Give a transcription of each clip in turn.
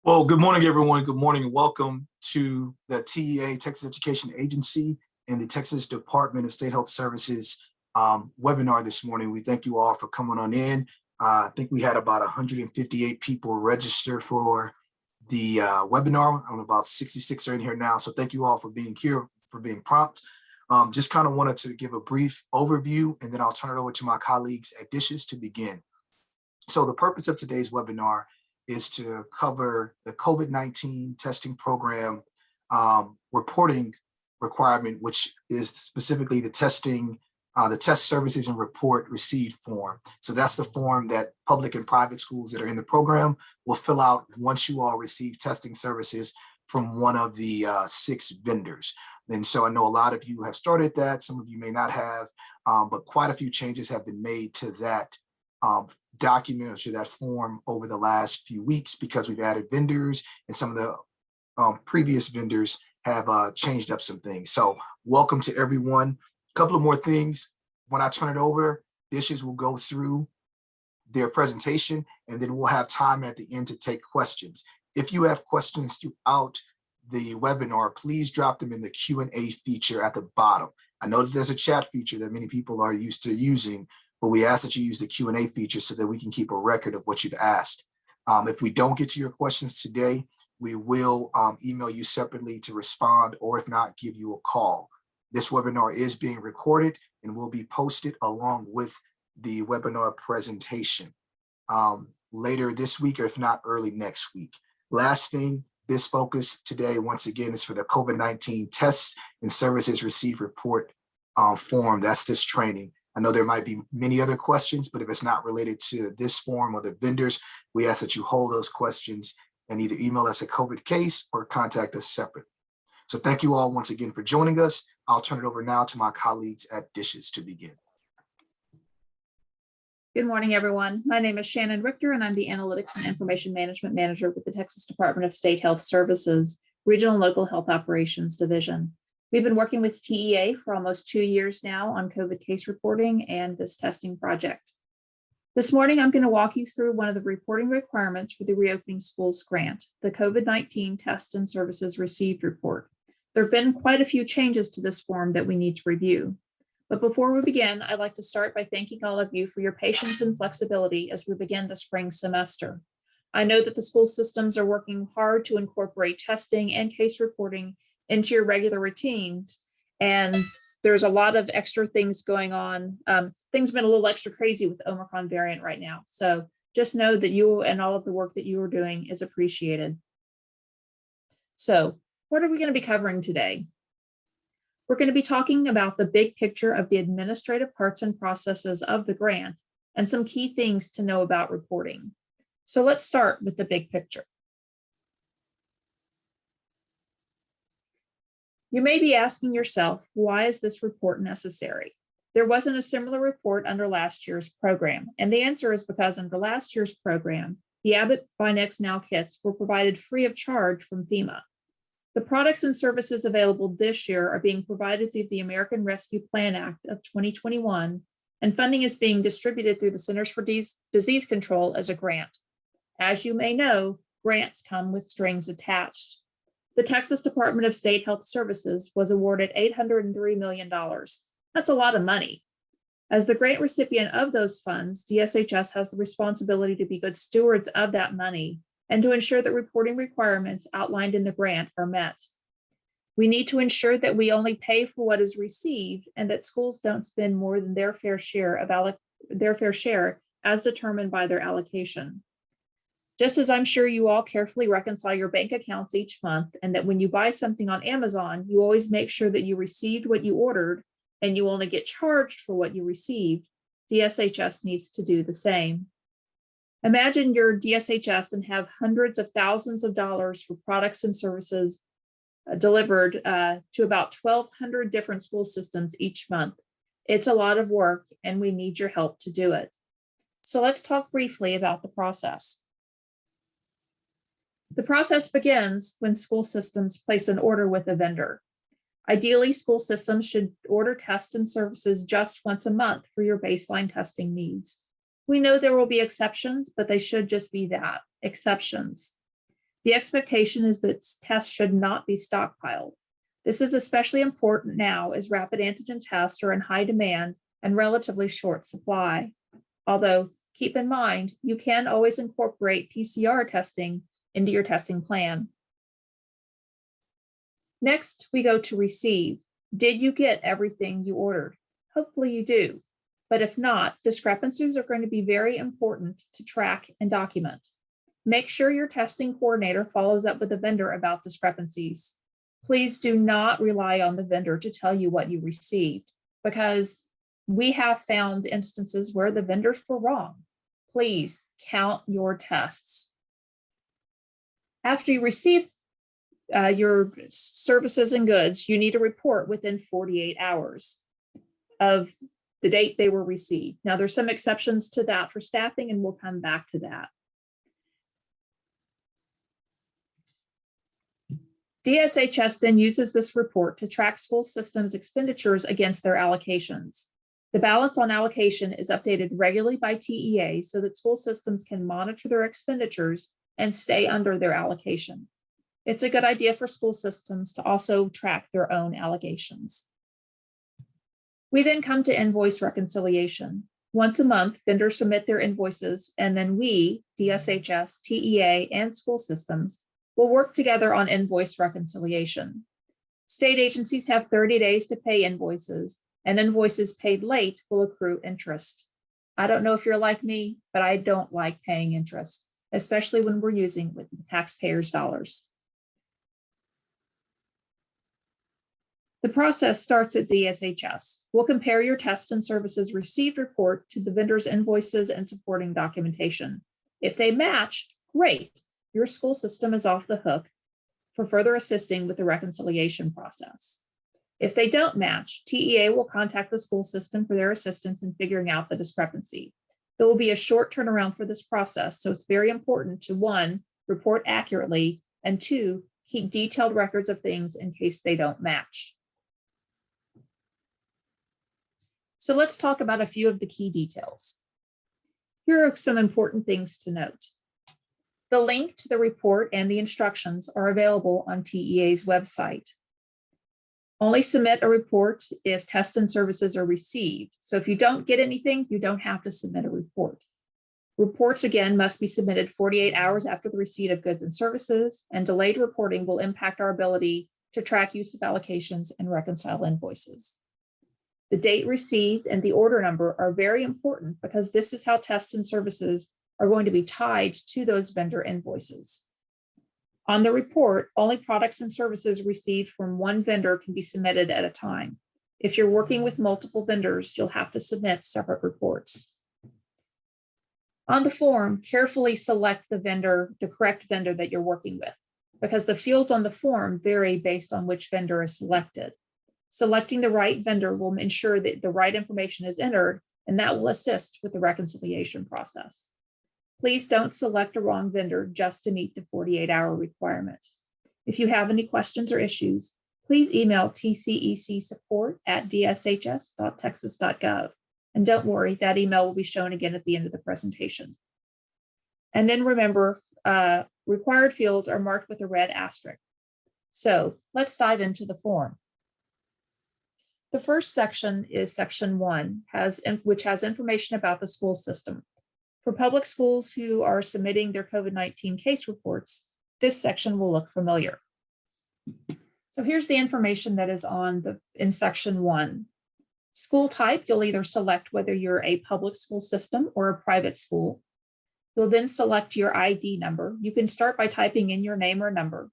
Well, good morning, everyone. Good morning and welcome to the TEA, Texas Education Agency, and the Texas Department of State Health Services webinar this morning. We thank you all for coming on in. I think we had about 158 people register for the webinar. About 66 are in here now. So thank you all for being here, for being prompt. Just kind of wanted to give a brief overview, and then I'll turn it over to my colleagues at DSHS to begin. So the purpose of today's webinar is to cover the COVID-19 testing program reporting requirement, which is specifically the test services and report received form. So that's the form that public and private schools that are in the program will fill out once you all receive testing services from one of the 6 vendors. And so I know a lot of you have started that, some of you may not have, but quite a few changes have been made to that document or to that form over the last few weeks because we've added vendors and some of the previous vendors have changed up some things. So welcome to everyone. A couple of more things. When I turn it over, DSHS will go through their presentation and then we'll have time at the end to take questions. If you have questions throughout the webinar, please drop them in the Q&A feature at the bottom. I know that there's a chat feature that many people are used to using, but we ask that you use the Q&A feature so that we can keep a record of what you've asked. If we don't get to your questions today, we will email you separately to respond, or if not, give you a call. This webinar is being recorded and will be posted along with the webinar presentation later this week, or if not, early next week. Last thing, this focus today, once again, is for the COVID-19 tests and services received report form. That's this training. I know there might be many other questions, but if it's not related to this form or the vendors, we ask that you hold those questions and either email us a COVID case or contact us separately. So thank you all once again for joining us. I'll turn it over now to my colleagues at DSHS to begin. Good morning, everyone. My name is Shannon Richter, and I'm the Analytics and Information Management Manager with the Texas Department of State Health Services, Regional and Local Health Operations Division. We've been working with TEA for almost 2 years now on COVID case reporting and this testing project. This morning, I'm going to walk you through one of the reporting requirements for the Reopening Schools Grant, the COVID-19 Test and Services Received Report. There have been quite a few changes to this form that we need to review. But before we begin, I'd like to start by thanking all of you for your patience and flexibility as we begin the spring semester. I know that the school systems are working hard to incorporate testing and case reporting into your regular routines. And there's a lot of extra things going on. Things have been a little extra crazy with the Omicron variant right now. So just know that you and all of the work that you are doing is appreciated. So what are we going to be covering today? We're going to be talking about the big picture of the administrative parts and processes of the grant and some key things to know about reporting. So let's start with the big picture. You may be asking yourself, why is this report necessary? There wasn't a similar report under last year's program, and the answer is because under last year's program, the Abbott Buy Next Now kits were provided free of charge from FEMA. The products and services available this year are being provided through the American Rescue Plan Act of 2021, and funding is being distributed through the Centers for Disease Control as a grant. As you may know, grants come with strings attached. The Texas Department of State Health Services was awarded $803 million. That's a lot of money. As the grant recipient of those funds, DSHS has the responsibility to be good stewards of that money and to ensure that reporting requirements outlined in the grant are met. We need to ensure that we only pay for what is received and that schools don't spend more than their fair share as determined by their allocation. Just as I'm sure you all carefully reconcile your bank accounts each month, and that when you buy something on Amazon, you always make sure that you received what you ordered and you only get charged for what you received, DSHS needs to do the same. Imagine you're DSHS and have hundreds of thousands of dollars for products and services delivered to about 1,200 different school systems each month. It's a lot of work and we need your help to do it. So let's talk briefly about the process. The process begins when school systems place an order with a vendor. Ideally, school systems should order tests and services just once a month for your baseline testing needs. We know there will be exceptions, but they should just be that, exceptions. The expectation is that tests should not be stockpiled. This is especially important now as rapid antigen tests are in high demand and relatively short supply. Although, keep in mind, you can always incorporate PCR testing into your testing plan. Next, we go to receive. Did you get everything you ordered? Hopefully you do. But if not, discrepancies are going to be very important to track and document. Make sure your testing coordinator follows up with the vendor about discrepancies. Please do not rely on the vendor to tell you what you received, because we have found instances where the vendors were wrong. Please count your tests. After you receive your services and goods, you need to report within 48 hours of the date they were received. Now, there's some exceptions to that for staffing, and we'll come back to that. DSHS then uses this report to track school systems expenditures against their allocations. The balance on allocation is updated regularly by TEA so that school systems can monitor their expenditures and stay under their allocation. It's a good idea for school systems to also track their own allocations. We then come to invoice reconciliation. Once a month, vendors submit their invoices, and then we, DSHS, TEA, and school systems will work together on invoice reconciliation. State agencies have 30 days to pay invoices, and invoices paid late will accrue interest. I don't know if you're like me, but I don't like paying interest, especially when we're using with taxpayers' dollars. The process starts at DSHS. We'll compare your tests and services received report to the vendor's invoices and supporting documentation. If they match, great. Your school system is off the hook for further assisting with the reconciliation process. If they don't match, TEA will contact the school system for their assistance in figuring out the discrepancy. There will be a short turnaround for this process, so it's very important to, 1, report accurately, and 2, keep detailed records of things in case they don't match. So let's talk about a few of the key details. Here are some important things to note. The link to the report and the instructions are available on TEA's website. Only submit a report if tests and services are received. So if you don't get anything, you don't have to submit a report. Reports, again, must be submitted 48 hours after the receipt of goods and services, and delayed reporting will impact our ability to track use of allocations and reconcile invoices. The date received and the order number are very important because this is how tests and services are going to be tied to those vendor invoices. On the report, only products and services received from one vendor can be submitted at a time. If you're working with multiple vendors, you'll have to submit separate reports. On the form, carefully select the correct vendor that you're working with, because the fields on the form vary based on which vendor is selected. Selecting the right vendor will ensure that the right information is entered, and that will assist with the reconciliation process. Please don't select a wrong vendor just to meet the 48-hour requirement. If you have any questions or issues, please email tcecsupport@dshs.texas.gov. And don't worry, that email will be shown again at the end of the presentation. And then remember, required fields are marked with a red asterisk. So let's dive into the form. The first section is section 1, which has information about the school system. For public schools who are submitting their COVID-19 case reports, this section will look familiar. So here's the information that is in section 1. School type, you'll either select whether you're a public school system or a private school. You'll then select your ID number. You can start by typing in your name or number.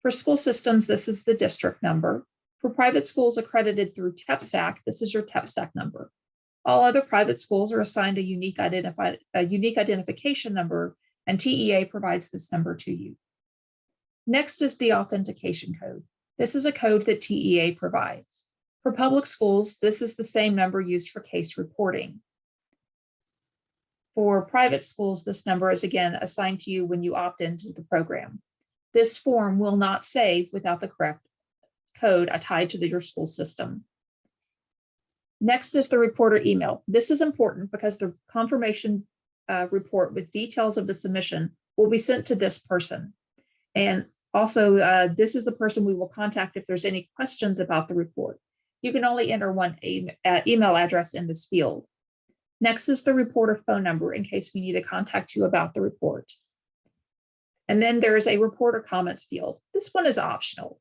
For school systems, this is the district number. For private schools accredited through TEPSAC, this is your TEPSAC number. All other private schools are assigned a unique identification number, and TEA provides this number to you. Next is the authentication code. This is a code that TEA provides. For public schools, this is the same number used for case reporting. For private schools, this number is again assigned to you when you opt into the program. This form will not save without the correct code tied to your school system. Next is the reporter email. This is important because the confirmation report with details of the submission will be sent to this person. And also, this is the person we will contact if there's any questions about the report. You can only enter one email address in this field. Next is the reporter phone number in case we need to contact you about the report. And then there is a reporter comments field. This one is optional.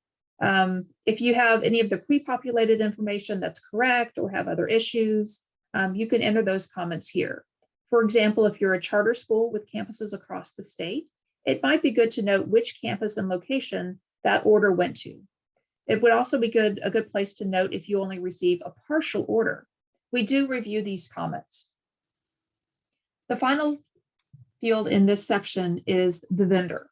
If you have any of the pre-populated information that's correct or have other issues, you can enter those comments here. For example, if you're a charter school with campuses across the state, it might be good to note which campus and location that order went to. It would also be a good place to note if you only receive a partial order. We do review these comments. The final field in this section is the vendor.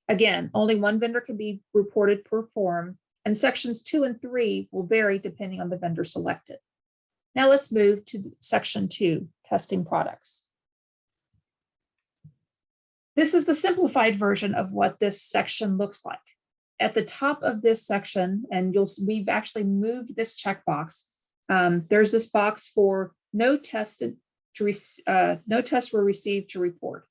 Again, only one vendor can be reported per form, and sections 2 and 3 will vary depending on the vendor selected. Now let's move to section 2, testing products. This is the simplified version of what this section looks like. At the top of this section, and we've actually moved this checkbox. There's this box for no tests were received to report.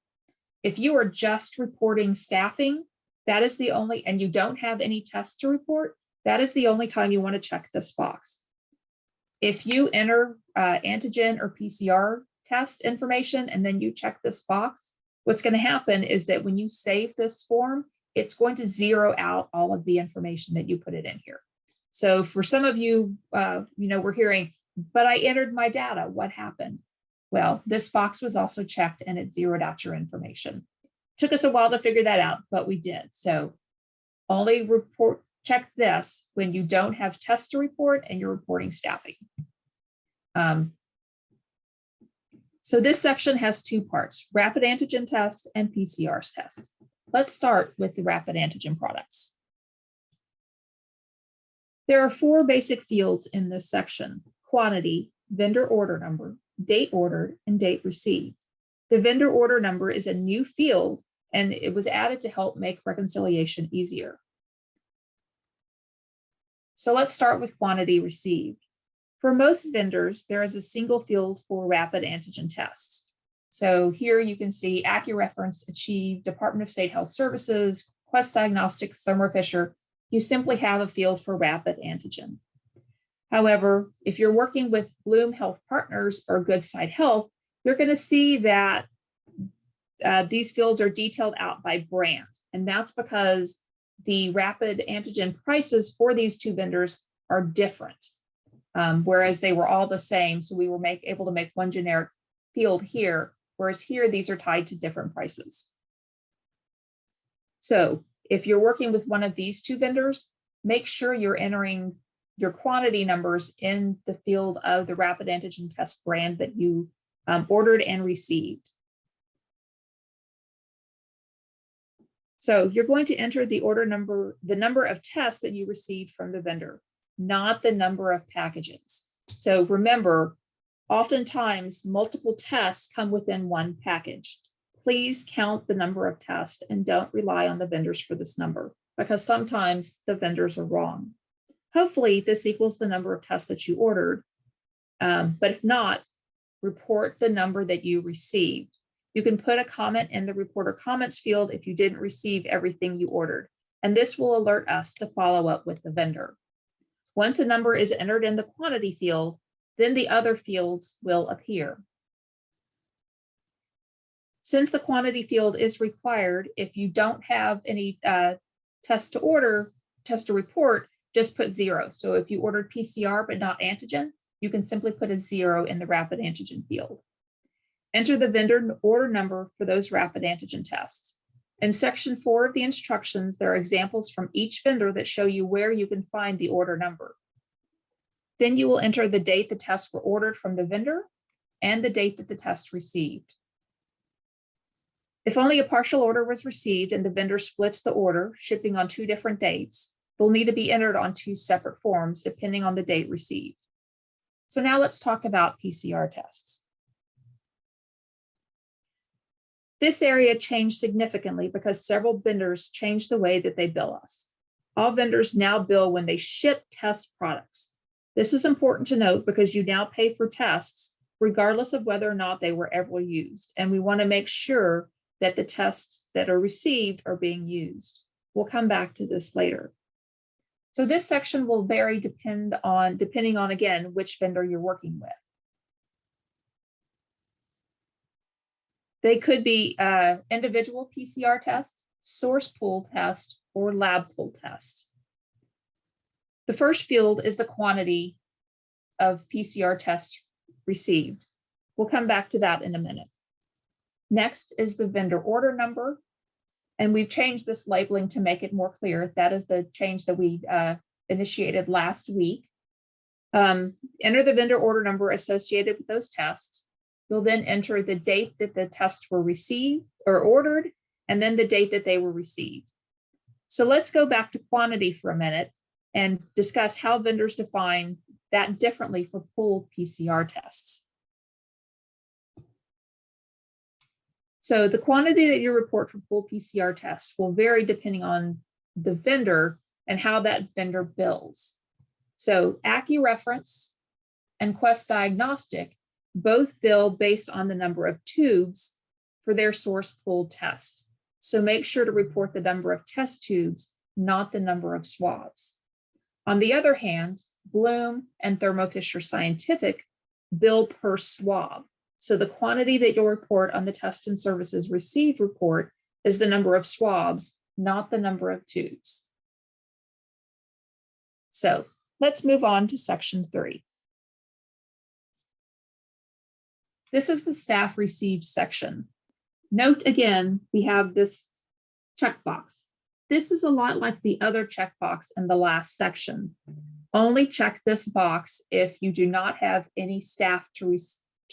If you are just reporting staffing, that is the only, and you don't have any tests to report, that is the only time you want to check this box. If you enter antigen or PCR test information and then you check this box, what's going to happen is that when you save this form, it's going to zero out all of the information that you put it in here. So for some of you, we're hearing, but I entered my data, what happened? Well, this box was also checked and it zeroed out your information. Took us a while to figure that out, but we did. So only check this when you don't have tests to report and you're reporting staffing. So this section has two parts, rapid antigen test and PCR test. Let's start with the rapid antigen products. There are 4 basic fields in this section: quantity, vendor order number, date ordered, and date received. The vendor order number is a new field and it was added to help make reconciliation easier. So let's start with quantity received. For most vendors, there is a single field for rapid antigen tests. So here you can see AccuReference, Achieve, Department of State Health Services, Quest Diagnostics, Thermo Fisher. You simply have a field for rapid antigen. However, if you're working with Bloom Health Partners or Goodside Health, you're going to see that these fields are detailed out by brand. And that's because the rapid antigen prices for these 2 vendors are different, whereas they were all the same. So we were able to make one generic field here, whereas here these are tied to different prices. So if you're working with one of these 2 vendors, make sure you're entering your quantity numbers in the field of the rapid antigen test brand that you ordered and received. So you're going to enter the order number, the number of tests that you received from the vendor, not the number of packages. So remember, oftentimes multiple tests come within one package. Please count the number of tests and don't rely on the vendors for this number, because sometimes the vendors are wrong. Hopefully this equals the number of tests that you ordered, but if not, report the number that you received. You can put a comment in the reporter comments field if you didn't receive everything you ordered, and this will alert us to follow up with the vendor. Once a number is entered in the quantity field, then the other fields will appear. Since the quantity field is required, if you don't have any test to report, just put 0. So if you ordered PCR but not antigen, you can simply put a 0 in the rapid antigen field. Enter the vendor order number for those rapid antigen tests. In section 4 of the instructions, there are examples from each vendor that show you where you can find the order number. Then you will enter the date the tests were ordered from the vendor and the date that the test received. If only a partial order was received and the vendor splits the order, shipping on 2 different dates, they'll need to be entered on 2 separate forms depending on the date received. So now let's talk about PCR tests. This area changed significantly because several vendors changed the way that they bill us. All vendors now bill when they ship test products. This is important to note because you now pay for tests regardless of whether or not they were ever used. And we want to make sure that the tests that are received are being used. We'll come back to this later. So this section will vary depending on, again, which vendor you're working with. They could be individual PCR test, source pool test, or lab pool test. The first field is the quantity of PCR tests received. We'll come back to that in a minute. Next is the vendor order number. And we've changed this labeling to make it more clear. That is the change that we initiated last week. Enter the vendor order number associated with those tests. You'll then enter the date that the tests were received or ordered, and then the date that they were received. So let's go back to quantity for a minute and discuss how vendors define that differently for pooled PCR tests. So the quantity that you report for pooled PCR tests will vary depending on the vendor and how that vendor bills. So AccuReference and Quest Diagnostic both bill based on the number of tubes for their source pooled tests. So make sure to report the number of test tubes, not the number of swabs. On the other hand, Bloom and Thermo Fisher Scientific bill per swab. So the quantity that you'll report on the Tests and Services Received report is the number of swabs, not the number of tubes. So let's move on to section 3. This is the staff received section. Note again, we have this checkbox. This is a lot like the other checkbox in the last section. Only check this box if you do not have any staff to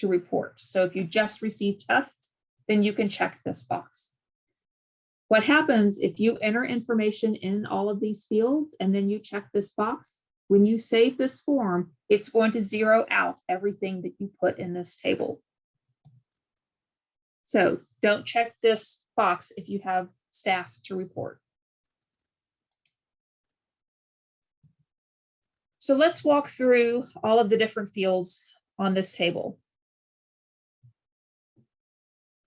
report. So if you just receive tests, then you can check this box. What happens if you enter information in all of these fields and then you check this box? When you save this form, it's going to zero out everything that you put in this table. So don't check this box if you have staff to report. So let's walk through all of the different fields on this table.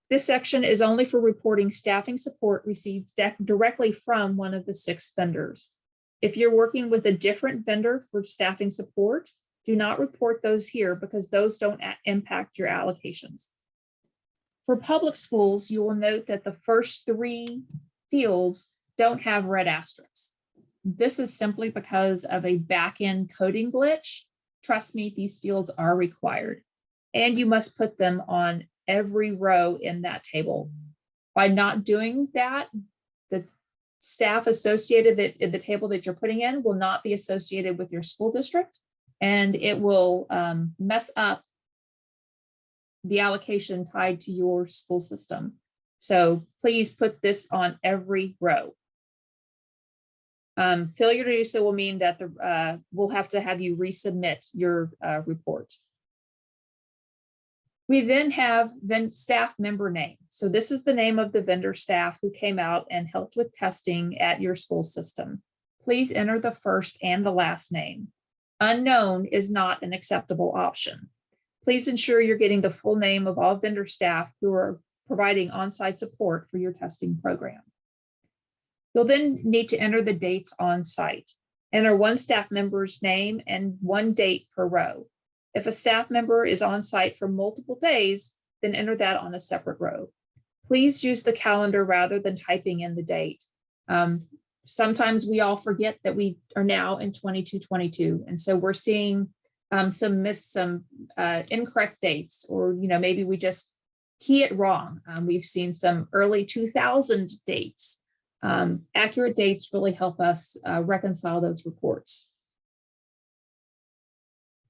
This section is only for reporting staffing support received directly from one of the 6 vendors. If you're working with a different vendor for staffing support, do not report those here because those don't impact your allocations. For public schools, you will note that the first 3 fields don't have red asterisks. This is simply because of a back-end coding glitch. Trust me, these fields are required, and you must put them on every row in that table. By not doing that, the staff associated in the table that you're putting in will not be associated with your school district, and it will mess up the allocation tied to your school system. So please put this on every row. Failure to do so will mean that we'll have to have you resubmit your report. We then have staff member name. So this is the name of the vendor staff who came out and helped with testing at your school system. Please enter the first and the last name. Unknown is not an acceptable option. Please ensure you're getting the full name of all vendor staff who are providing on-site support for your testing program. You'll then need to enter the dates on site. Enter one staff member's name and one date per row. If a staff member is on site for multiple days, then enter that on a separate row. Please use the calendar rather than typing in the date. Sometimes we all forget that we are now in 22-22, and so we're seeing some incorrect dates, or maybe we just key it wrong. We've seen some early 2000 dates. Accurate dates really help us reconcile those reports.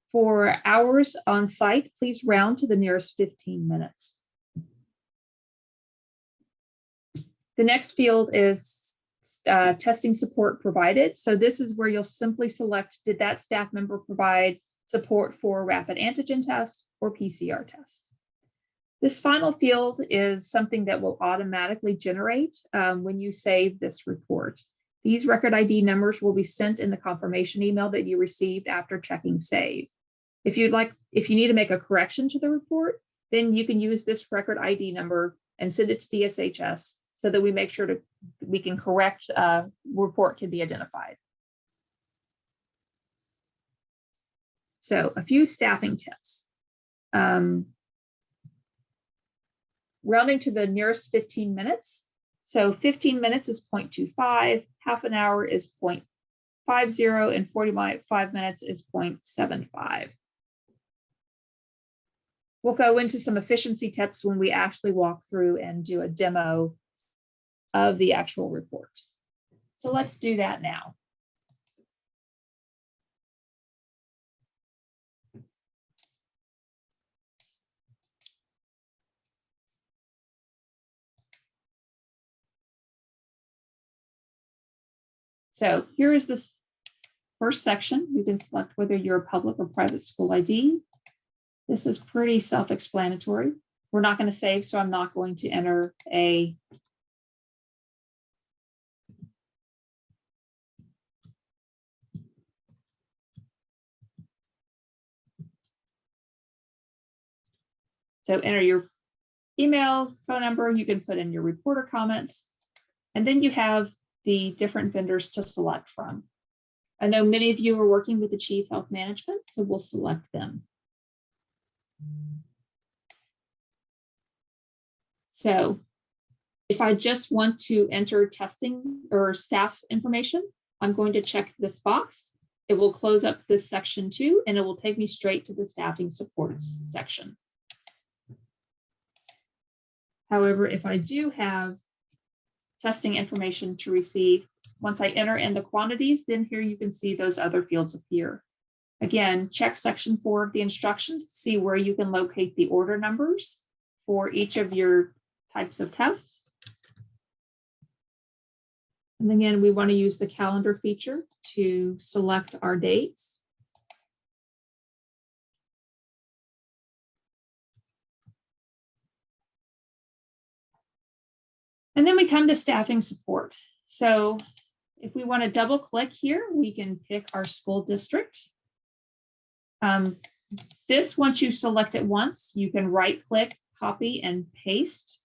For hours on site, please round to the nearest 15 minutes. The next field is testing support provided. So this is where you'll simply select, did that staff member provide support for rapid antigen test or PCR test? This final field is something that will automatically generate when you save this report. These record ID numbers will be sent in the confirmation email that you received after checking save. If you need to make a correction to the report, then you can use this record ID number and send it to DSHS so that we make sure we can correct report can be identified. So a few staffing tips. Rounding to the nearest 15 minutes. So 15 minutes is 0.25, half an hour is 0.50, and 45 minutes is 0.75. We'll go into some efficiency tips when we actually walk through and do a demo of the actual report. So let's do that now. So here is this first section. You can select whether you're a public or private school ID. This is pretty self-explanatory. We're not going to save, so I'm not going to enter a so enter your email, phone number. You can put in your reporter comments, and then you have the different vendors to select from. I know many of you are working with the Chief Health Management, so we'll select them. So if I just want to enter testing or staff information, I'm going to check this box. It will close up this section too, and it will take me straight to the staffing supports section. However, if I do have testing information to receive, once I enter in the quantities, then here you can see those other fields appear. Again, check section 4 of the instructions to see where you can locate the order numbers for each of your types of tests. And again, we want to use the calendar feature to select our dates. And then we come to staffing support. So if we want to double click here, we can pick our school district. This, once you select it once, you can right click, copy and paste.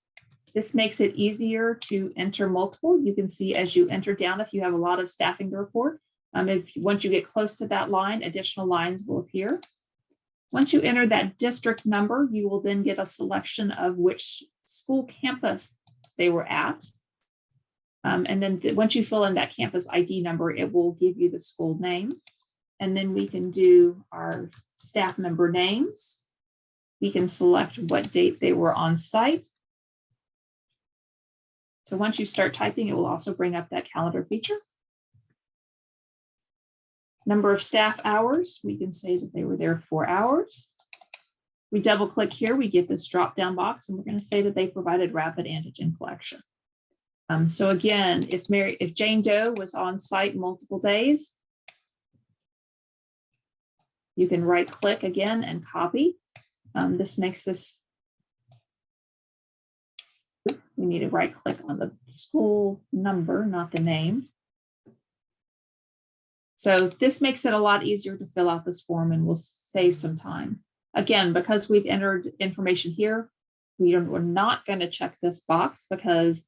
This makes it easier to enter multiple. You can see as you enter down, if you have a lot of staffing to report, once you get close to that line, additional lines will appear. Once you enter that district number, you will then get a selection of which school campus they were at. And then once you fill in that campus ID number, it will give you the school name. And then we can do our staff member names. We can select what date they were on site. So once you start typing, it will also bring up that calendar feature. Number of staff hours, we can say that they were there 4 hours. We double click here, we get this drop down box, and we're going to say that they provided rapid antigen collection. So again, if Jane Doe was on site multiple days, you can right click again and copy. This makes this, we need to right click on the school number, not the name. So this makes it a lot easier to fill out this form and will save some time. Again, because we've entered information here, we're not going to check this box, because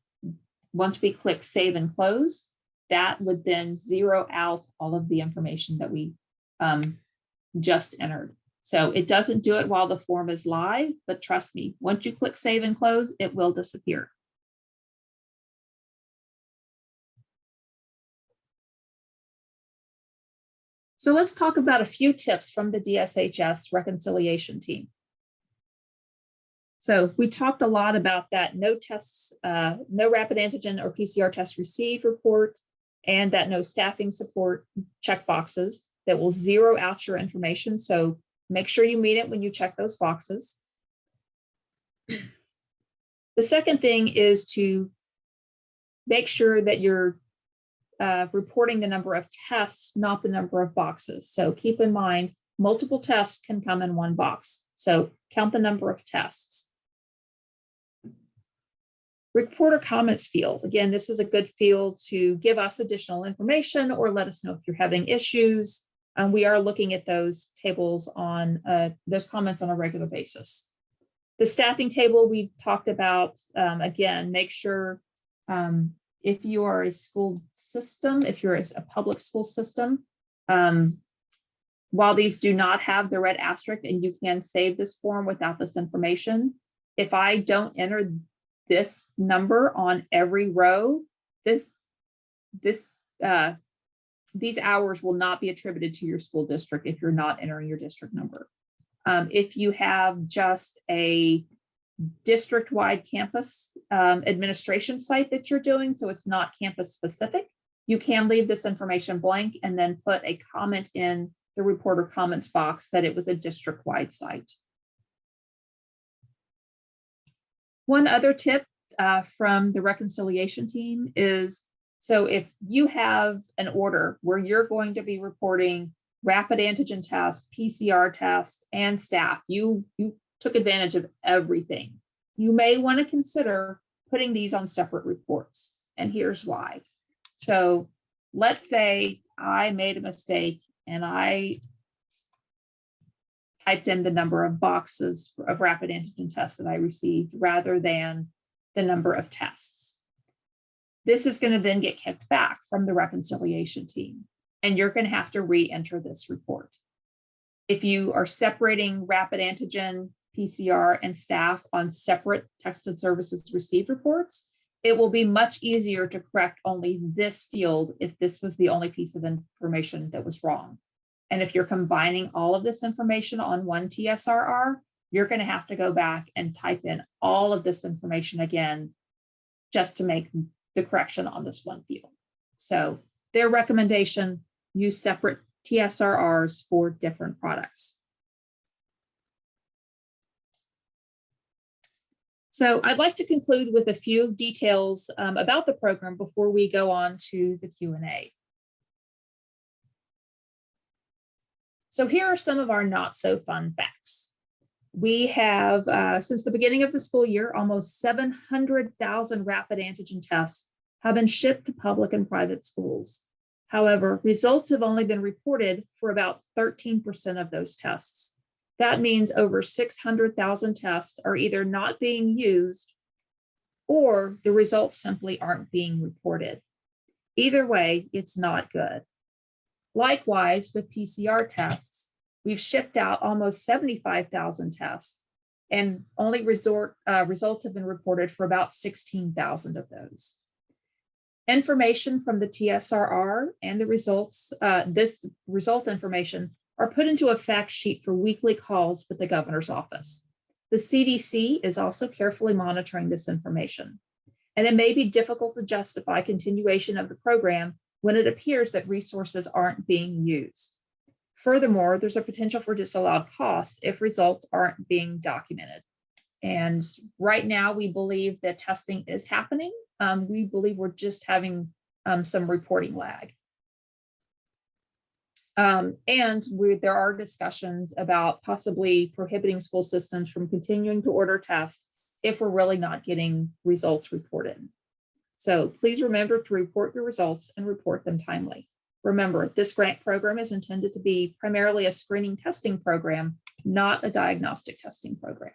once we click save and close, that would then zero out all of the information that we just entered. So it doesn't do it while the form is live, but trust me, once you click save and close, it will disappear. So let's talk about a few tips from the DSHS reconciliation team. So we talked a lot about that no tests, no rapid antigen or PCR test received report, and that no staffing support checkboxes that will zero out your information. So make sure you meet it when you check those boxes. The second thing is to make sure that you're reporting the number of tests, not the number of boxes. So keep in mind, multiple tests can come in one box. So count the number of tests. Reporter comments field. Again, this is a good field to give us additional information or let us know if you're having issues. We are looking at those tables on those comments on a regular basis. The staffing table we talked about, again, make sure If you are a school system, if you're a public school system, while these do not have the red asterisk and you can save this form without this information, if I don't enter this number on every row, these hours will not be attributed to your school district if you're not entering your district number. If you have just a district-wide campus administration site that you're doing, so it's not campus specific, you can leave this information blank and then put a comment in the reporter comments box that it was a district-wide site. One other tip from the reconciliation team is, so if you have an order where you're going to be reporting rapid antigen test, PCR test, and staff, you took advantage of everything. You may want to consider putting these on separate reports, and here's why. So let's say I made a mistake and I typed in the number of boxes of rapid antigen tests that I received rather than the number of tests. This is going to then get kicked back from the reconciliation team, and you're going to have to re-enter this report. If you are separating rapid antigen, PCR, and staff on separate tests and services received reports, it will be much easier to correct only this field if this was the only piece of information that was wrong. And if you're combining all of this information on one TSRR, you're going to have to go back and type in all of this information again just to make the correction on this one field. So their recommendation, use separate TSRRs for different products. So I'd like to conclude with a few details about the program before we go on to the Q&A. So here are some of our not so fun facts. We have, since the beginning of the school year, almost 700,000 rapid antigen tests have been shipped to public and private schools. However, results have only been reported for about 13% of those tests. That means over 600,000 tests are either not being used or the results simply aren't being reported. Either way, it's not good. Likewise, with PCR tests, we've shipped out almost 75,000 tests, and only results have been reported for about 16,000 of those. Information from the TSRR and the results, this result information, are put into a fact sheet for weekly calls with the governor's office. The CDC is also carefully monitoring this information, and it may be difficult to justify continuation of the program when it appears that resources aren't being used. Furthermore, there's a potential for disallowed cost if results aren't being documented. And right now, we believe that testing is happening. We believe we're just having some reporting lag. There are discussions about possibly prohibiting school systems from continuing to order tests if we're really not getting results reported. So please remember to report your results and report them timely. Remember, this grant program is intended to be primarily a screening testing program, not a diagnostic testing program.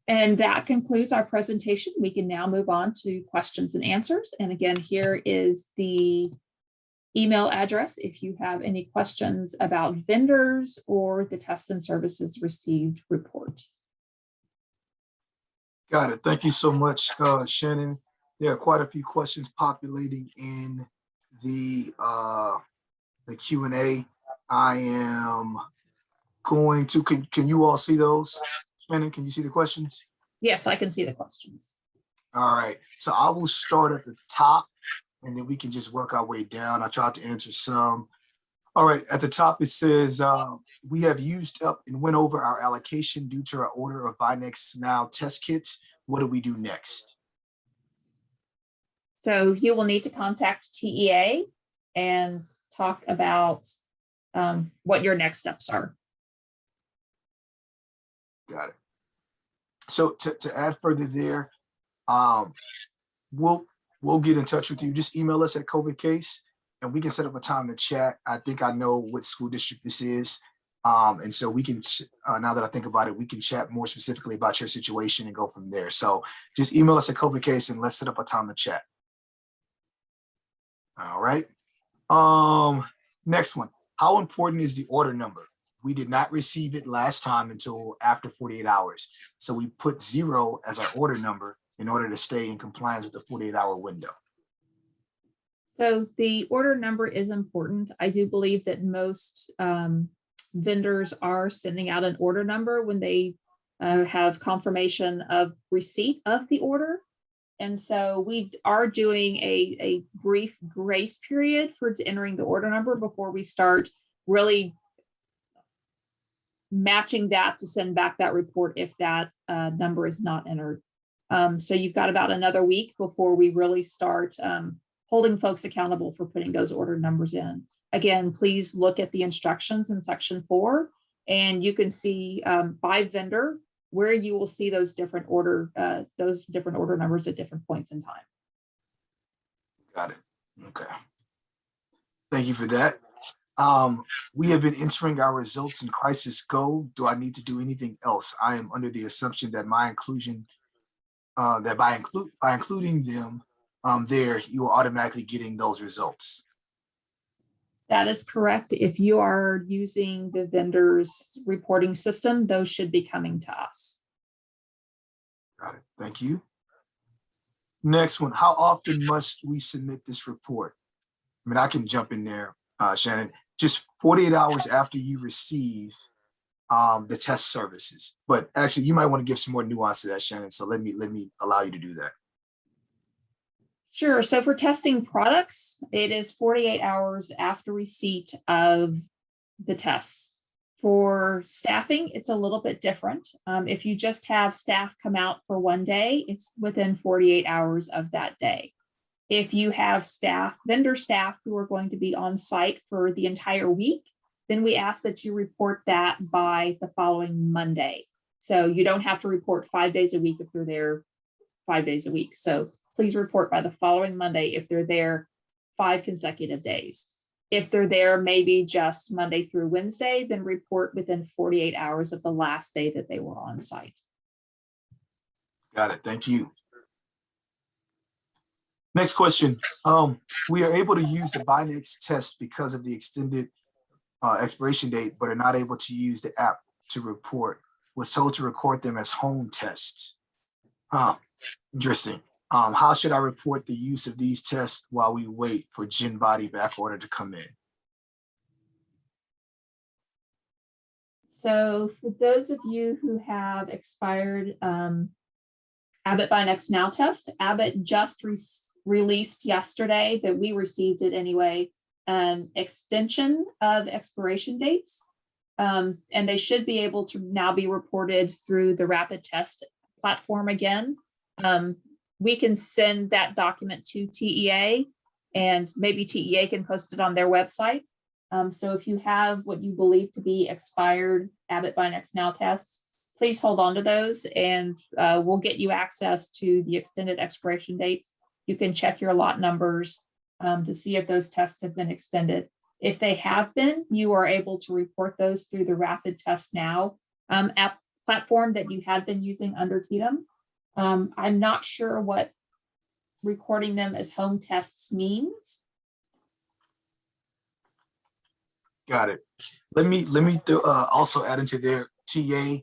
And that concludes our presentation. We can now move on to questions and answers. And again, here is the email address if you have any questions about vendors or the tests and services received report. Got it. Thank you so much, Shannon. There are quite a few questions populating in the Q&A. I am going to, can you all see those? Shannon, can you see the questions? Yes, I can see the questions. All right. So I will start at the top and then we can just work our way down. I tried to answer some. All right. At the top, it says, we have used up and went over our allocation due to our order of Binex Now test kits. What do we do next? So you will need to contact TEA and talk about what your next steps are. Got it. So to add further there, we'll get in touch with you. Just email us at COVID case and we can set up a time to chat. I think I know what school district this is. And so we can, now that I think about it, we can chat more specifically about your situation and go from there. So just email us at COVID case and let's set up a time to chat. All right. Next one. How important is the order number? We did not receive it last time until after 48 hours. So we put 0 as our order number in order to stay in compliance with the 48-hour window. So the order number is important. I do believe that most vendors are sending out an order number when they have confirmation of receipt of the order. And so we are doing a brief grace period for entering the order number before we start really matching that to send back that report if that number is not entered. So you've got about another week before we really start holding folks accountable for putting those order numbers in. Again, please look at the instructions in section 4, and you can see by vendor where you will see those different order numbers at different points in time. Got it. Okay. Thank you for that. We have been entering our results in Crisis Go. Do I need to do anything else? I am under the assumption that my inclusion, that by including them there, you are automatically getting those results. That is correct. If you are using the vendor's reporting system, those should be coming to us. Got it. Thank you. Next one. How often must we submit this report? I mean, I can jump in there, Shannon. Just 48 hours after you receive the test services. But actually, you might want to give some more nuance to that, Shannon. So let me allow you to do that. Sure. So for testing products, it is 48 hours after receipt of the tests. For staffing, it's a little bit different. If you just have staff come out for one day, it's within 48 hours of that day. If you have staff, vendor staff who are going to be on site for the entire week, then we ask that you report that by the following Monday. So you don't have to report 5 days a week if they're there 5 days a week. So please report by the following Monday if they're there 5 consecutive days. If they're there maybe just Monday through Wednesday, then report within 48 hours of the last day that they were on site. Got it. Thank you. Next question. We are able to use the Binex test because of the extended expiration date, but are not able to use the app to report. Was told to record them as home tests. Interesting. How should I report the use of these tests while we wait for GenBody back order to come in? So for those of you who have expired Abbott Binex Now test, Abbott just released yesterday that we received it anyway, an extension of expiration dates. And they should be able to now be reported through the rapid test platform again. We can send that document to TEA, and maybe TEA can post it on their website. So if you have what you believe to be expired Abbott Binex Now tests, please hold on to those, and we'll get you access to the extended expiration dates. You can check your lot numbers to see if those tests have been extended. If they have been, you are able to report those through the Rapid Test Now app platform that you had been using under TDM. I'm not sure what recording them as home tests means. Got it. Let me also add into their TA.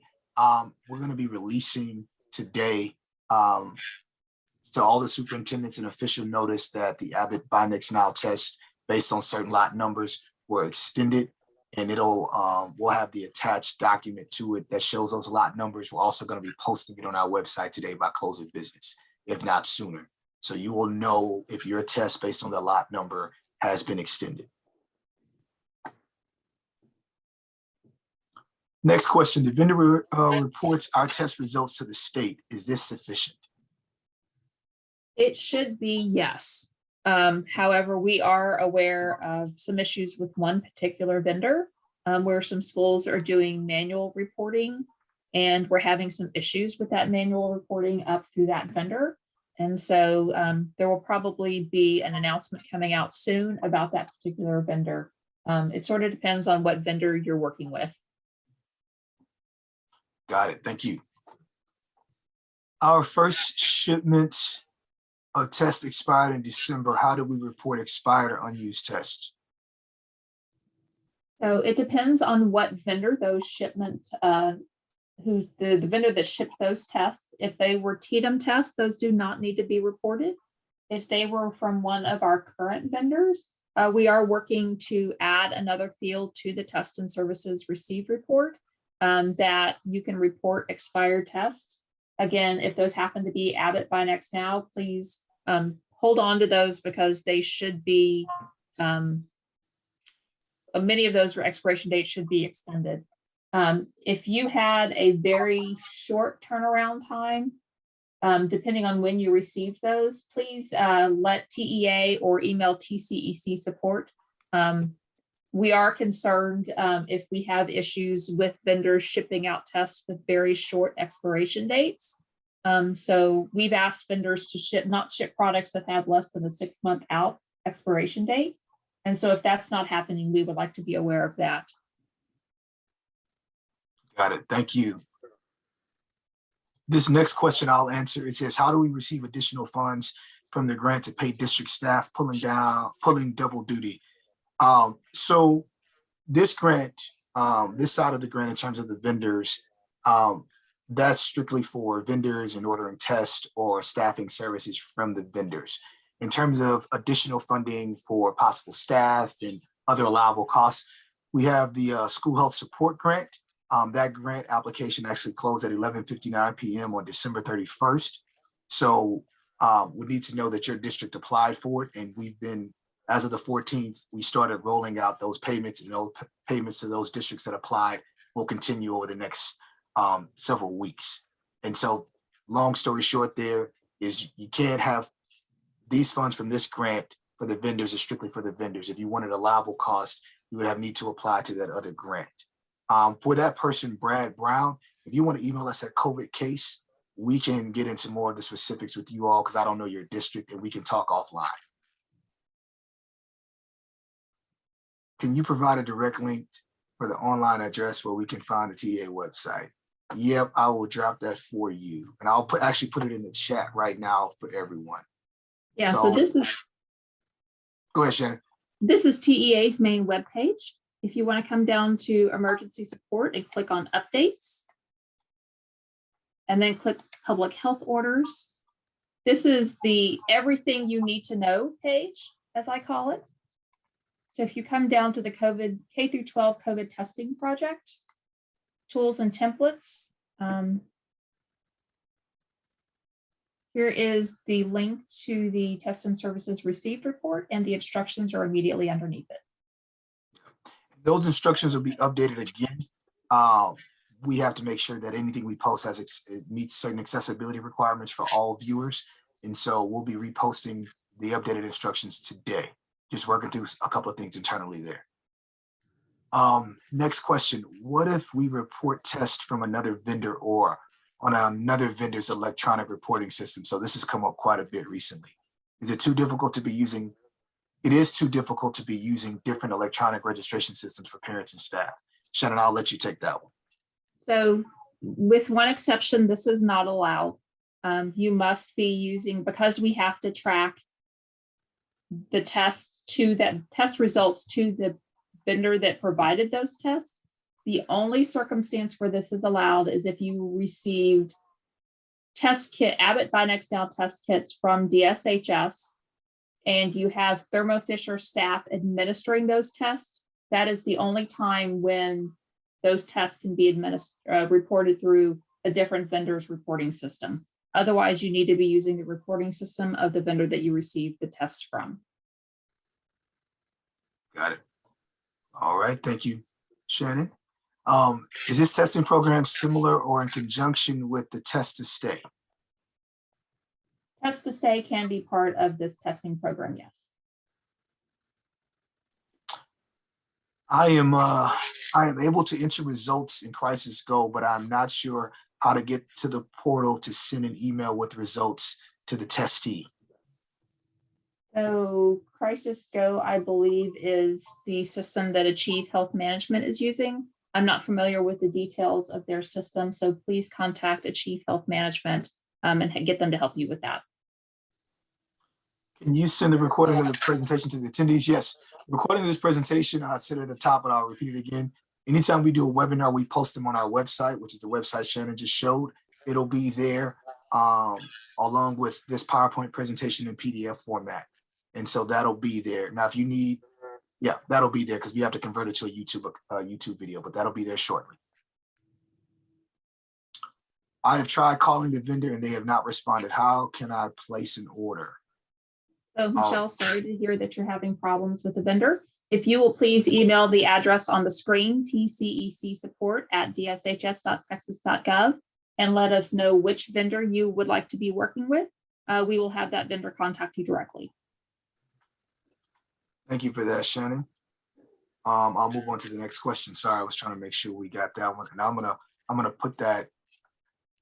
We're going to be releasing today to all the superintendents an official notice that the Abbott Binex Now test based on certain lot numbers were extended, and it'll we'll have the attached document to it that shows those lot numbers. We're also going to be posting it on our website today by close of business, if not sooner. So you will know if your test based on the lot number has been extended. Next question, the vendor reports our test results to the state. Is this sufficient? It should be, yes. However, we are aware of some issues with one particular vendor where some schools are doing manual reporting, and we're having some issues with that manual reporting up through that vendor. And so there will probably be an announcement coming out soon about that particular vendor. It sort of depends on what vendor you're working with. Got it. Thank you. Our first shipment of tests expired in December. How do we report expired or unused tests? So it depends on what vendor those shipments, who the vendor that shipped those tests. If they were TDM tests, those do not need to be reported. If they were from one of our current vendors, we are working to add another field to the test and services received report that you can report expired tests. Again, if those happen to be Abbott by Next Now, please hold on to those because they should be, many of those expiration dates should be extended. If you had a very short turnaround time, depending on when you received those, please let TEA or email TCEC support. We are concerned if we have issues with vendors shipping out tests with very short expiration dates. So we've asked vendors to not ship products that have less than a 6-month out expiration date. And so if that's not happening, we would like to be aware of that. Got it. Thank you. This next question I'll answer. It says, how do we receive additional funds from the grant to pay district staff pulling double duty? So this grant, this side of the grant in terms of the vendors, that's strictly for vendors and ordering tests or staffing services from the vendors. In terms of additional funding for possible staff and other allowable costs, we have the school health support grant. That grant application actually closed at 11:59 p.m. on December 31st. So we need to know that your district applied for it. And we've been, as of the 14th, we started rolling out those payments, and those payments to those districts that applied will continue over the next several weeks. And so long story short there is you can't have these funds from this grant for the vendors is strictly for the vendors. If you wanted allowable cost, you would need to apply to that other grant. For that person, Brad Brown, if you want to email us at COVID case, we can get into more of the specifics with you all because I don't know your district and we can talk offline. Can you provide a direct link for the online address where we can find the TA website? Yep, I will drop that for you. And I'll actually put it in the chat right now for everyone. Yeah, so this is, go ahead, Shannon. This is TEA's main webpage. If you want to come down to emergency support and click on updates, and then click public health orders. This is the everything you need to know page, as I call it. So if you come down to the COVID K through 12 COVID testing project, tools and templates, here is the link to the test and services received report, and the instructions are immediately underneath it. Those instructions will be updated again. We have to make sure that anything we post meets certain accessibility requirements for all viewers. And so we'll be reposting the updated instructions today. Just working through a couple of things internally there. Next question. What if we report tests from another vendor or on another vendor's electronic reporting system? So this has come up quite a bit recently. Is it too difficult to be using? It is too difficult to be using different electronic registration systems for parents and staff. Shannon, I'll let you take that one. So with one exception, this is not allowed. You must be using, because we have to track the test results to the vendor that provided those tests. The only circumstance where this is allowed is if you received test kit, Abbott by Next Now test kits from DSHS, and you have Thermo Fisher staff administering those tests. That is the only time when those tests can be reported through a different vendor's reporting system. Otherwise, you need to be using the reporting system of the vendor that you received the test from. Got it. All right, thank you, Shannon. Is this testing program similar or in conjunction with the test to stay? Test to stay can be part of this testing program, yes. I am able to enter results in Crisis Go, but I'm not sure how to get to the portal to send an email with results to the testee. So Crisis Go, I believe, is the system that Achieve Health Management is using. I'm not familiar with the details of their system, so please contact a chief health management and get them to help you with that. Can you send the recording of the presentation to the attendees? Yes, recording of this presentation, I said at the top, but I'll repeat it again. Anytime we do a webinar, we post them on our website, which is the website Shannon just showed. It'll be there along with this PowerPoint presentation in PDF format. And so that'll be there. Now, if you need, yeah, that'll be there because we have to convert it to a YouTube video, but that'll be there shortly. I have tried calling the vendor and they have not responded. How can I place an order? So Michelle, sorry to hear that you're having problems with the vendor. If you will please email the address on the screen, tcecsupport@dshs.texas.gov, and let us know which vendor you would like to be working with. We will have that vendor contact you directly. Thank you for that, Shannon. I'll move on to the next question. Sorry, I was trying to make sure we got that one. And I'm gonna put that,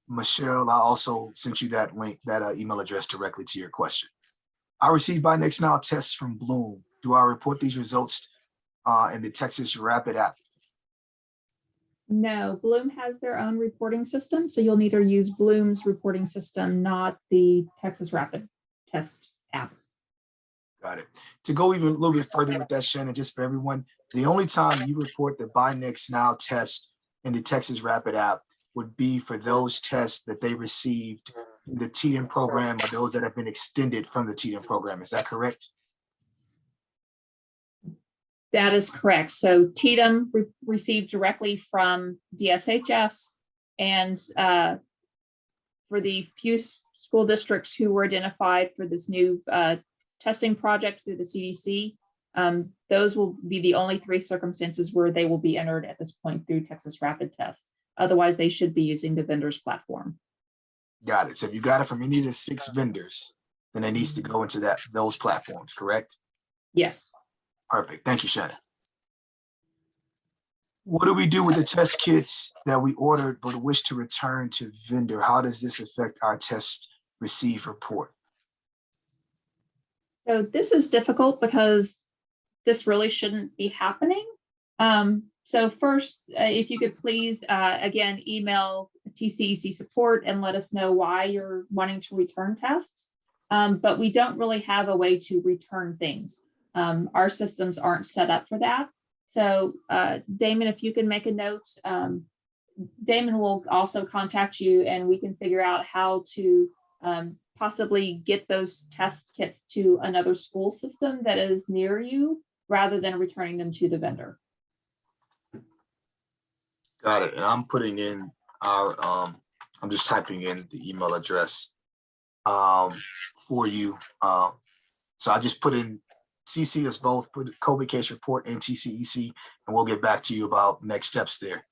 Michelle, I also sent you that link, that email address directly to your question. I received by next now tests from Bloom. Do I report these results in the Texas Rapid app? No, Bloom has their own reporting system, so you'll need to use Bloom's reporting system, not the Texas Rapid Test app. Got it. To go even a little bit further with that, Shannon, just for everyone, the only time you report the by next now test in the Texas Rapid app would be for those tests that they received in the TDM program or those that have been extended from the TDM program. Is that correct? That is correct. So TDM received directly from DSHS, and for the few school districts who were identified for this new testing project through the CDC, those will be the only 3 circumstances where they will be entered at this point through Texas Rapid Test. Otherwise, they should be using the vendor's platform. Got it. So if you got it from any of the 6 vendors, then it needs to go into those platforms, correct? Yes. Perfect. Thank you, Shannon. What do we do with the test kits that we ordered but wish to return to vendor? How does this affect our test receive report? So this is difficult because this really shouldn't be happening. So first, if you could please, again, email TCEC support and let us know why you're wanting to return tests. But we don't really have a way to return things. Our systems aren't set up for that. So Damon, if you can make a note, Damon will also contact you and we can figure out how to possibly get those test kits to another school system that is near you rather than returning them to the vendor. Got it. And I'm putting in our, I'm just typing in the email address for you. So I just put in CC us both, put COVID case report and TCEC, and we'll get back to you about next steps there.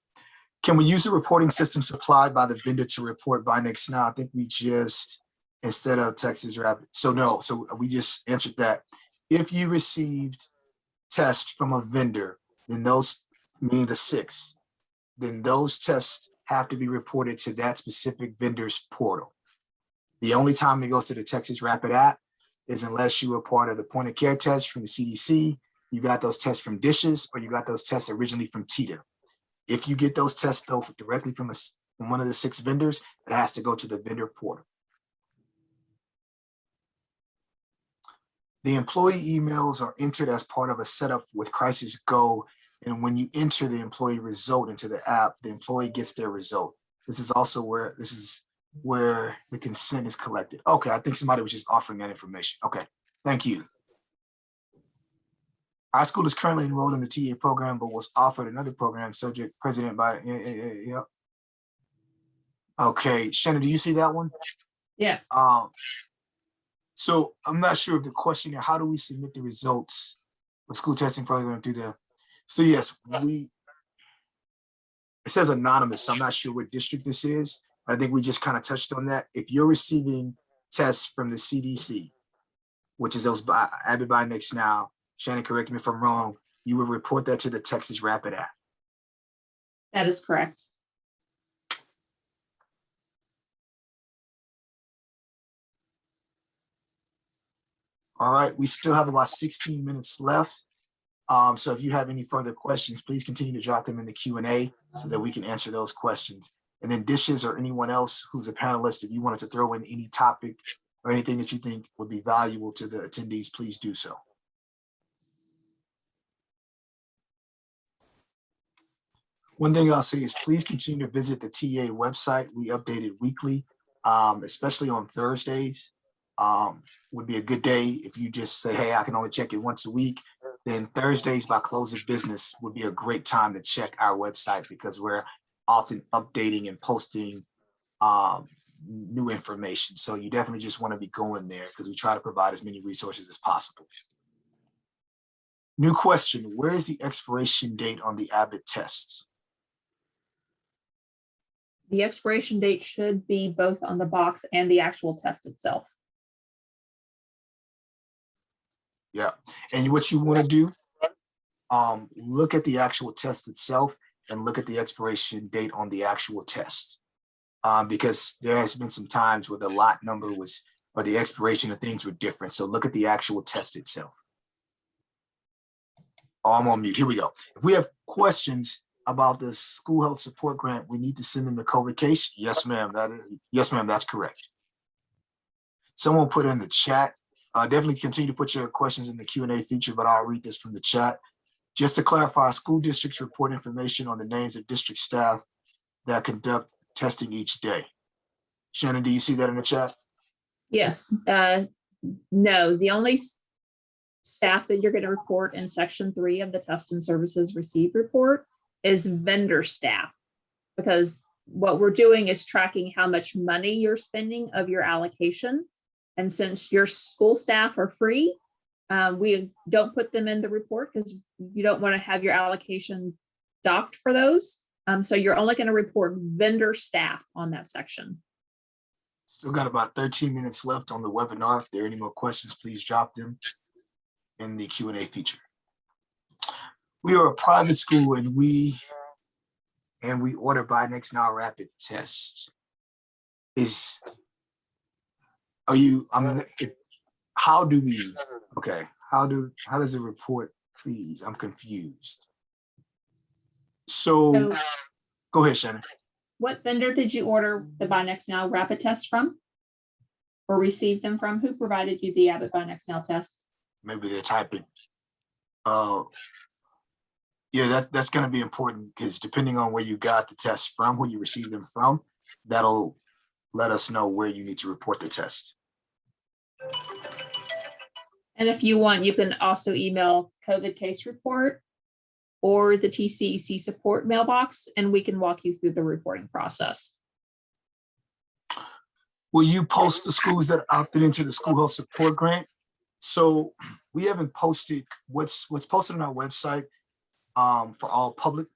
Can we use the reporting system supplied by the vendor to report by next now? I think we just, instead of Texas Rapid. So no, so we just answered that. If you received tests from a vendor, then those, meaning the 6, then those tests have to be reported to that specific vendor's portal. The only time it goes to the Texas Rapid app is unless you were part of the point of care test from the CDC, you got those tests from DSHS, or you got those tests originally from TDM. If you get those tests though directly from one of the 6 vendors, it has to go to the vendor portal. The employee emails are entered as part of a setup with Crisis Go. And when you enter the employee result into the app, the employee gets their result. This is also where the consent is collected. Okay, I think somebody was just offering that information. Okay, thank you. Our school is currently enrolled in the TA program, but was offered another program subject president by, yeah. Okay, Shannon, do you see that one? Yes. So I'm not sure of the question here. How do we submit the results of school testing program through the, so yes, it says anonymous, so I'm not sure what district this is. I think we just kind of touched on that. If you're receiving tests from the CDC, which is those added by next now, Shannon, correct me if I'm wrong, you would report that to the Texas Rapid app. That is correct. All right, we still have about 16 minutes left. So if you have any further questions, please continue to drop them in the Q&A so that we can answer those questions. And then Dishes or anyone else who's a panelist, if you wanted to throw in any topic or anything that you think would be valuable to the attendees, please do so. One thing I'll say is please continue to visit the TA website. We update it weekly, especially on Thursdays. Would be a good day if you just say, hey, I can only check it once a week. Then Thursdays by close of business would be a great time to check our website because we're often updating and posting new information. So you definitely just want to be going there because we try to provide as many resources as possible. New question, where is the expiration date on the Abbott tests? The expiration date should be both on the box and the actual test itself. Yeah, and what you want to do, look at the actual test itself and look at the expiration date on the actual test. Because there has been some times where the lot number was, or the expiration of things were different. So look at the actual test itself. Oh, I'm on mute, here we go. If we have questions about the school health support grant, we need to send them the COVID case. Yes, ma'am, that's correct. Someone put in the chat, definitely continue to put your questions in the Q&A feature, but I'll read this from the chat. Just to clarify, school districts report information on the names of district staff that conduct testing each day. Shannon, do you see that in the chat? Yes, no, the only staff that you're going to report in section 3 of the test and services received report is vendor staff, because what we're doing is tracking how much money you're spending of your allocation. And since your school staff are free, we don't put them in the report because you don't want to have your allocation docked for those. So you're only going to report vendor staff on that section. Still got about 13 minutes left on the webinar. If there are any more questions, please drop them in the Q&A feature. We are a private school and we order by next now rapid tests. How do we, okay, how does it report, please? I'm confused. So go ahead, Shannon. What vendor did you order the Buy Next Now rapid tests from or receive them from? Who provided you the Abbott Buy Next Now tests? Maybe they're typing. Yeah, that's going to be important because depending on where you got the tests from, who you received them from, that'll let us know where you need to report the test. And if you want, you can also email COVID case report or the TCEC support mailbox, and we can walk you through the reporting process. Will you post the schools that opted into the school health support grant? So we haven't posted what's posted on our website for all public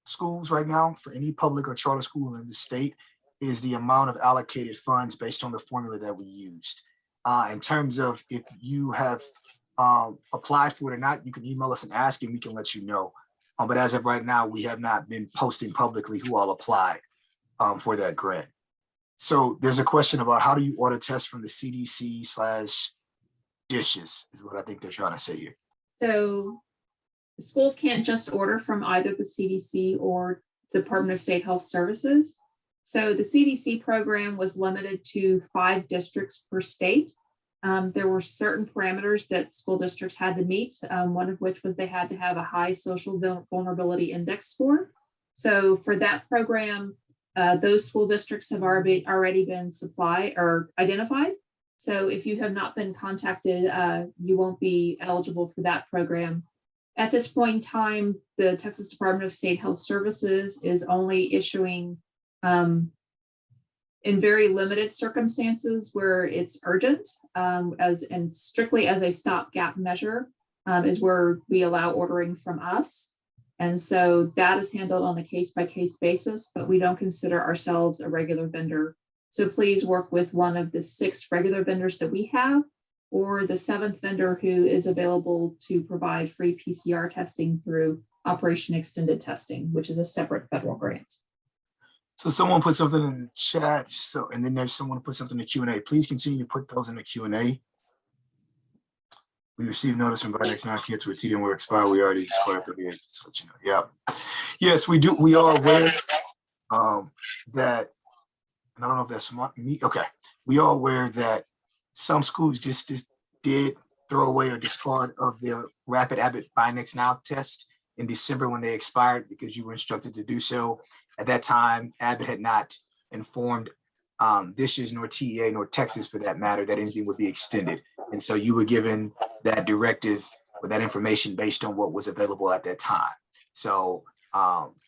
schools right now, for any public or charter school in the state, is the amount of allocated funds based on the formula that we used. In terms of if you have applied for it or not, you can email us and ask and we can let you know. But as of right now, we have not been posting publicly who all applied for that grant. So there's a question about how do you order tests from the CDC/DSHS is what I think they're trying to say here. So the schools can't just order from either the CDC or Department of State Health Services. So the CDC program was limited to 5 districts per state. There were certain parameters that school districts had to meet, one of which was they had to have a high social vulnerability index score. So for that program, those school districts have already been supplied or identified. So if you have not been contacted, you won't be eligible for that program. At this point in time, the Texas Department of State Health Services is only issuing in very limited circumstances where it's urgent, and strictly as a stopgap measure, is where we allow ordering from us. And so that is handled on a case-by-case basis, but we don't consider ourselves a regular vendor. So please work with one of the 6 regular vendors that we have, or the 7th vendor who is available to provide free PCR testing through Operation Extended Testing, which is a separate federal grant. So someone put something in the chat. And then there's someone who put something in the Q&A. Please continue to put those in the Q&A. We received notice from Next Now Kits with TDM will expire. We already expired the VA, just to let you know. Yeah. Yes, we do. We are aware that, and I don't know if that's smart. Okay. We are aware that some schools just did throw away or discard of their rapid Abbott Buy Next Now test in December when they expired because you were instructed to do so. At that time, Abbott had not informed DSHS nor TEA nor Texas for that matter that anything would be extended. And so you were given that directive or that information based on what was available at that time. So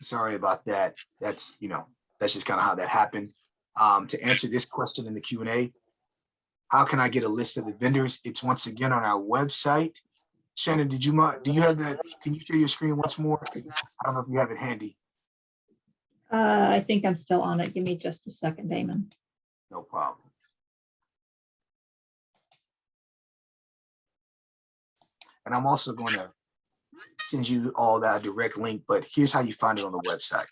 sorry about that. That's, that's just kind of how that happened. To answer this question in the Q&A, how can I get a list of the vendors? It's once again on our website. Shannon, do you have that? Can you share your screen once more? I don't know if you have it handy. I think I'm still on it. Give me just a second, Damon. No problem. And I'm also going to send you all that direct link, but here's how you find it on the website.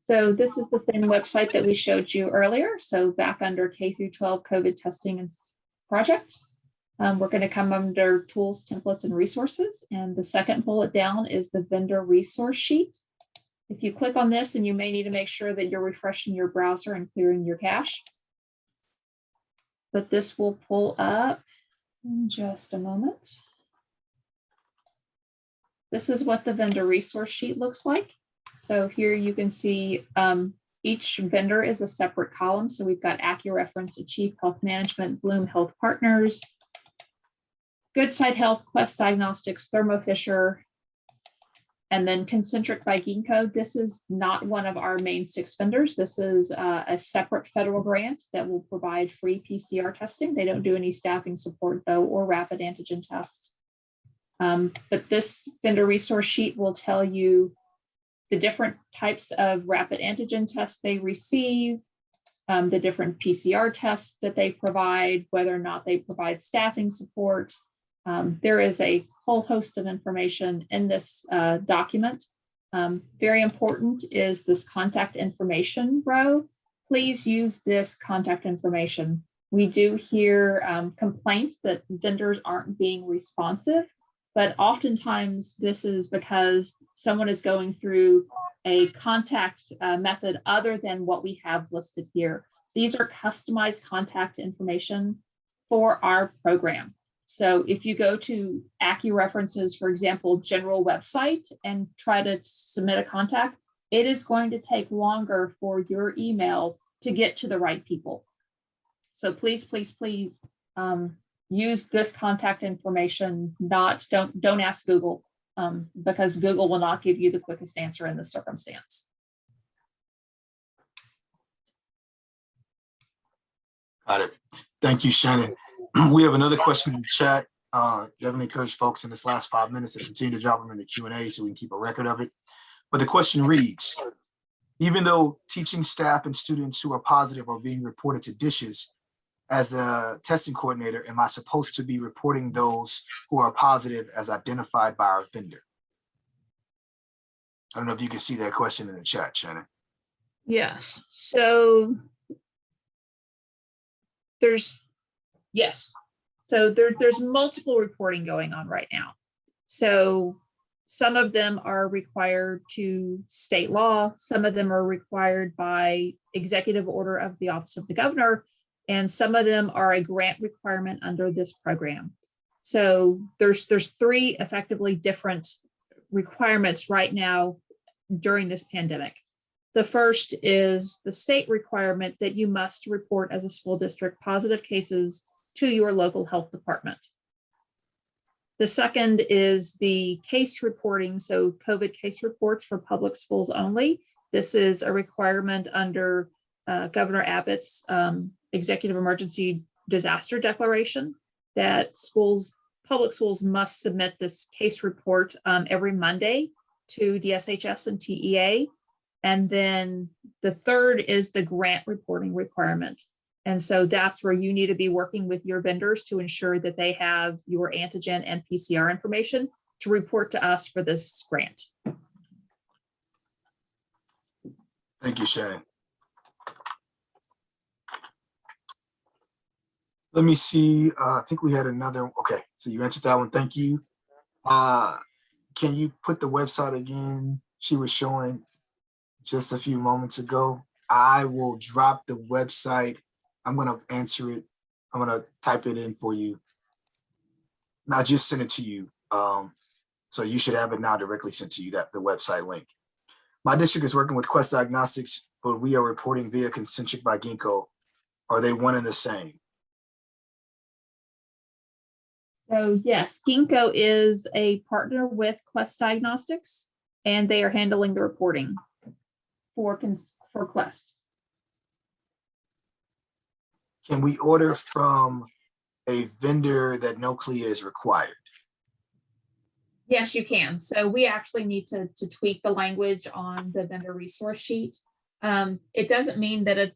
So this is the same website that we showed you earlier. So back under K through 12 COVID testing and projects, we're going to come under tools, templates, and resources. And the second bullet down is the vendor resource sheet. If you click on this, and you may need to make sure that you're refreshing your browser and clearing your cache. But this will pull up in just a moment. This is what the vendor resource sheet looks like. So here you can see each vendor is a separate column. So we've got AccuReference, Achieve Health Management, Bloom Health Partners, Goodside Health, Quest Diagnostics, Thermo Fisher, and then Concentric by Ginkgo. This is not one of our main 6 vendors. This is a separate federal grant that will provide free PCR testing. They don't do any staffing support though, or rapid antigen tests. But this vendor resource sheet will tell you the different types of rapid antigen tests they receive, the different PCR tests that they provide, whether or not they provide staffing support. There is a whole host of information in this document. Very important is this contact information row. Please use this contact information. We do hear complaints that vendors aren't being responsive, but oftentimes this is because someone is going through a contact method other than what we have listed here. These are customized contact information for our program. So if you go to AccuReference's, for example, general website and try to submit a contact, it is going to take longer for your email to get to the right people. So please, please, please use this contact information. Don't ask Google because Google will not give you the quickest answer in this circumstance. Got it. Thank you, Shannon. We have another question in the chat. Definitely encourage folks in this last 5 minutes to continue to drop them in the Q&A so we can keep a record of it. But the question reads, even though teaching staff and students who are positive are being reported to DSHS, as the testing coordinator, am I supposed to be reporting those who are positive as identified by our vendor? I don't know if you can see that question in the chat, Shannon. Yes. So there's multiple reporting going on right now. So some of them are required to state law. Some of them are required by executive order of the Office of the Governor. And some of them are a grant requirement under this program. So there's 3 effectively different requirements right now during this pandemic. The first is the state requirement that you must report as a school district positive cases to your local health department. The second is the case reporting, so COVID case reports for public schools only. This is a requirement under Governor Abbott's Executive Emergency Disaster Declaration that public schools must submit this case report every Monday to DSHS and TEA. And then the third is the grant reporting requirement. And so that's where you need to be working with your vendors to ensure that they have your antigen and PCR information to report to us for this grant. Thank you, Shannon. Let me see. I think we had another. Okay, so you answered that one. Thank you. Can you put the website again? She was showing just a few moments ago. I will drop the website. I'm going to answer it. I'm going to type it in for you. And I just sent it to you. So you should have it now directly sent to you, the website link. My district is working with Quest Diagnostics, but we are reporting via Concentric by Ginkgo. Are they one and the same? So yes, Ginkgo is a partner with Quest Diagnostics, and they are handling the reporting for Quest. Can we order from a vendor that no CLIA is required? Yes, you can. So we actually need to tweak the language on the vendor resource sheet. It doesn't mean that a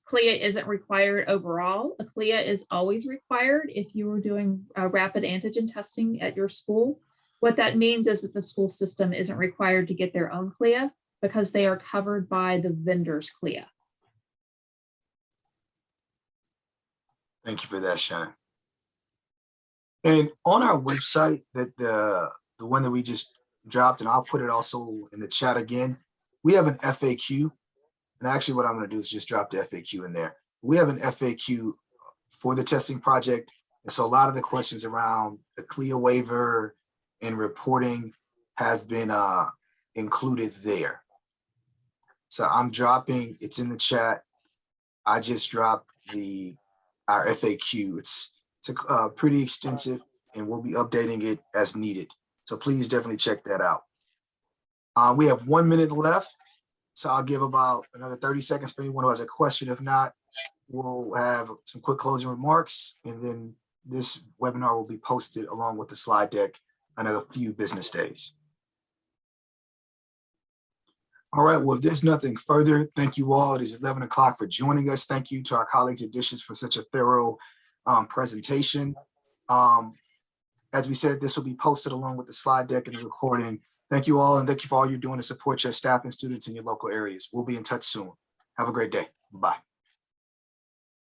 CLIA isn't required overall. A CLIA is always required if you were doing rapid antigen testing at your school. What that means is that the school system isn't required to get their own CLIA because they are covered by the vendor's CLIA. Thank you for that, Shannon. And on our website, that the one that we just dropped, and I'll put it also in the chat again, we have an FAQ. And actually what I'm going to do is just drop the FAQ in there. We have an FAQ for the testing project. And so a lot of the questions around the CLIA waiver and reporting have been included there. So I'm dropping, it's in the chat. I just dropped our FAQ. It's pretty extensive, and we'll be updating it as needed. So please definitely check that out. We have 1 minute left. So I'll give about another 30 seconds for anyone who has a question. If not, we'll have some quick closing remarks, and then this webinar will be posted along with the slide deck in a few business days. All right, well, if there's nothing further, thank you all. It is 11 o'clock for joining us. Thank you to our colleagues at DSHS for such a thorough presentation. As we said, this will be posted along with the slide deck and the recording. Thank you all, and thank you for all you're doing to support your staff and students in your local areas. We'll be in touch soon. Have a great day. Bye.